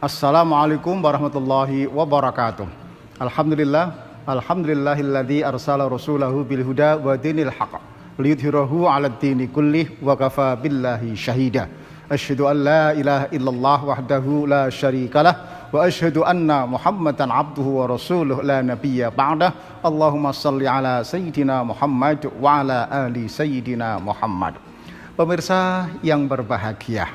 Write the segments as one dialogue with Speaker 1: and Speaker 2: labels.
Speaker 1: Assalamualaikum warahmatullahi wabarakatuh. Alhamdulillahilladzi arsala rasulahu bil huda wa dinil haqq liyudhhirahu 'alad dini kullih wa kafa billahi syahida. Asyhadu an la ilaha illallah wahdahu la syarikalah wa asyhadu anna Muhammadan 'abduhu wa rasuluhu la nabiyya ba'dah. Allahumma shalli ala sayyidina Muhammad wa ala ali sayyidina Muhammad. Pemirsa yang berbahagia,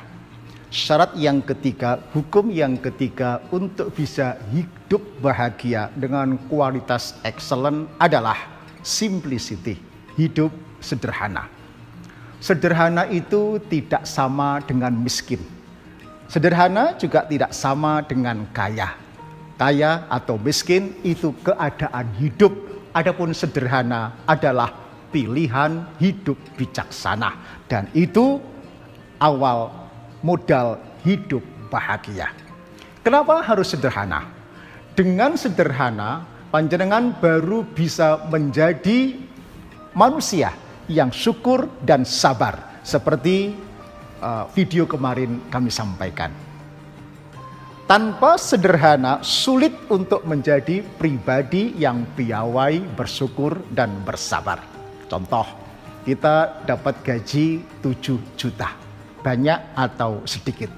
Speaker 1: syarat yang ketiga, hukum yang ketiga untuk bisa hidup bahagia dengan kualitas excellent adalah simplicity, hidup sederhana. Sederhana itu tidak sama dengan miskin. Sederhana juga tidak sama dengan kaya. Kaya atau miskin itu keadaan hidup, adapun sederhana adalah pilihan hidup bijaksana, dan itu awal modal hidup bahagia. Kenapa harus sederhana? Dengan sederhana, panjenengan baru bisa menjadi manusia yang syukur dan sabar, seperti video kemarin kami sampaikan. Tanpa sederhana, sulit untuk menjadi pribadi yang piawai, bersyukur, dan bersabar. Contoh, kita dapat gaji 7 juta. Banyak atau sedikit?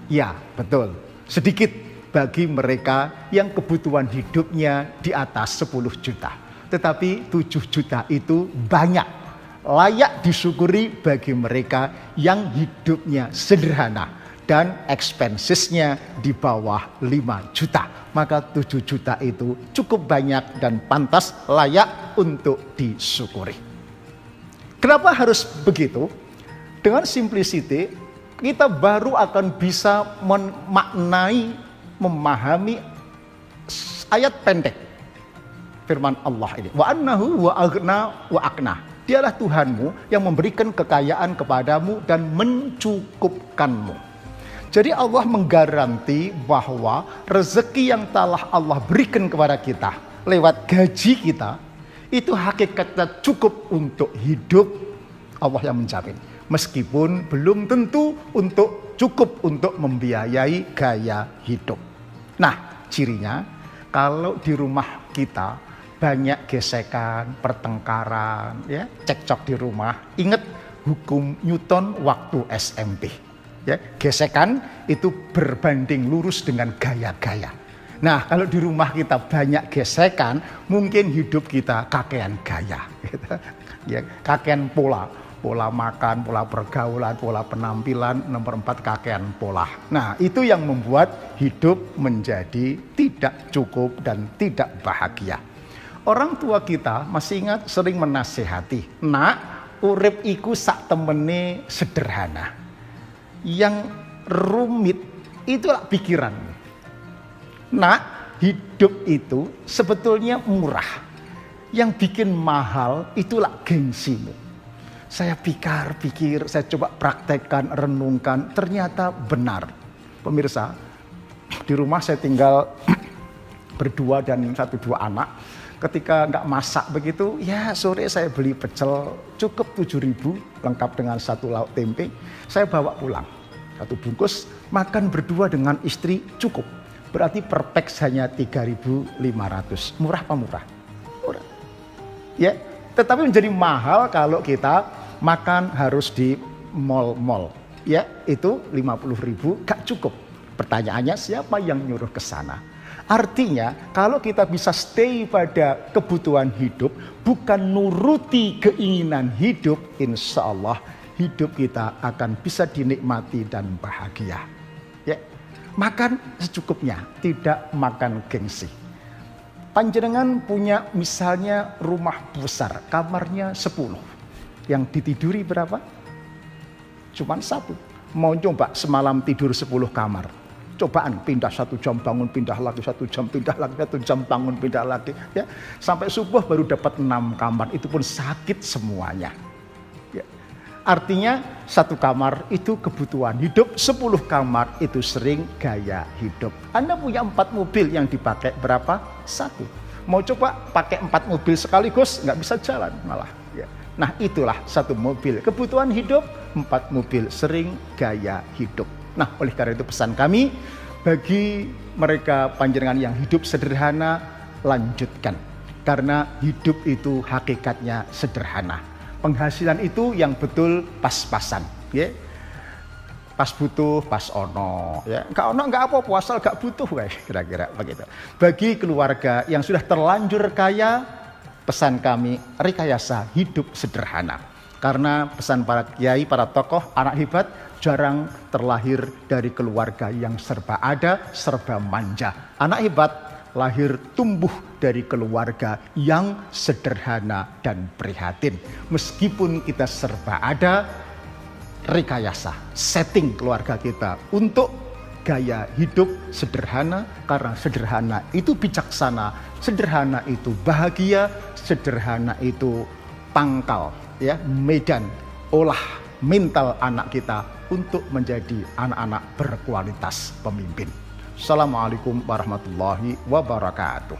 Speaker 1: Ya, betul. Sedikit bagi mereka yang kebutuhan hidupnya di atas 10 juta. Tetapi 7 juta itu banyak. Layak disyukuri bagi mereka yang hidupnya sederhana dan expensesnya di bawah 5 juta. Maka 7 juta itu cukup banyak dan pantas, layak untuk disyukuri. Kenapa harus begitu? Dengan simplicity, kita baru akan bisa memaknai, memahami ayat pendek firman Allah ini. Wa annahu wa aghna wa aqna. Dialah Tuhanmu yang memberikan kekayaan kepadamu dan mencukupkanmu. Jadi Allah menggaranti bahwa rezeki yang telah Allah berikan kepada kita lewat gaji kita, itu hakikatnya cukup untuk hidup. Allah yang menjamin. Meskipun belum tentu cukup untuk membiayai gaya hidup. Nah, cirinya kalau di rumah kita banyak gesekan, pertengkaran, ya, cekcok di rumah. Ingat hukum Newton waktu SMP. Ya, gesekan itu berbanding lurus dengan gaya-gaya. Nah, kalau di rumah kita banyak gesekan, mungkin hidup kita kakean gaya. Gitu. Ya, kakean pola makan, pola pergaulan, pola penampilan, nomor 4 kakean pola. Nah, itu yang membuat hidup menjadi tidak cukup dan tidak bahagia. Orang tua kita masih ingat sering menasihati, nak, urip iku sak temene sederhana. Yang rumit itulah pikiran. Nak, hidup itu sebetulnya murah. Yang bikin mahal itulah gengsimu. Saya pikir, saya coba praktekkan, renungkan, ternyata benar. Pemirsa, di rumah saya tinggal berdua dan 1-2 anak. Ketika nggak masak begitu, ya sore saya beli pecel cukup 7.000 lengkap dengan 1 lauk tempe. Saya bawa pulang 1 bungkus, makan berdua dengan istri cukup. Berarti per peks hanya 3.500. Murah apa murah? Murah. Ya, tetapi menjadi mahal kalau kita makan harus di mall-mall. Ya, itu 50.000 gak cukup. Pertanyaannya, siapa yang nyuruh ke sana? Artinya, kalau kita bisa stay pada kebutuhan hidup, bukan nuruti keinginan hidup, insya Allah hidup kita akan bisa dinikmati dan bahagia. Ya, makan secukupnya, tidak makan gengsi. Panjenengan punya misalnya rumah besar, kamarnya 10. Yang ditiduri berapa? Cuman 1. Mau coba semalam tidur 10 kamar. Cobaan, pindah 1 jam, bangun, pindah lagi 1 jam, pindah lagi 1 jam, bangun, pindah lagi. Ya. Sampai subuh baru dapat 6 kamar, itu pun sakit semuanya. Ya. Artinya 1 kamar itu kebutuhan hidup, 10 kamar itu sering gaya hidup. Anda punya 4 mobil yang dipakai berapa? 1. Mau coba pakai 4 mobil sekaligus, nggak bisa jalan malah. Nah, itulah satu mobil kebutuhan hidup, 4 mobil sering gaya hidup. Nah, oleh karena itu pesan kami bagi mereka panjenengan yang hidup sederhana, lanjutkan. Karena hidup itu hakikatnya sederhana. Penghasilan itu yang betul pas-pasan, ya. Pas butuh, pas ono, ya. Ono nggak apa-apa, asal nggak butuh, kira-kira begitu. Bagi keluarga yang sudah terlanjur kaya, pesan kami rekayasa hidup sederhana. Karena pesan para kiai, para tokoh, anak hebat jarang terlahir dari keluarga yang serba ada, serba manja. Anak hebat lahir tumbuh dari keluarga yang sederhana dan prihatin. Meskipun kita serba ada, rekayasa, setting keluarga kita untuk gaya hidup sederhana, karena sederhana itu bijaksana, sederhana itu bahagia, sederhana itu pangkal, ya, medan olah mental anak kita untuk menjadi anak-anak berkualitas pemimpin. Assalamualaikum warahmatullahi wabarakatuh.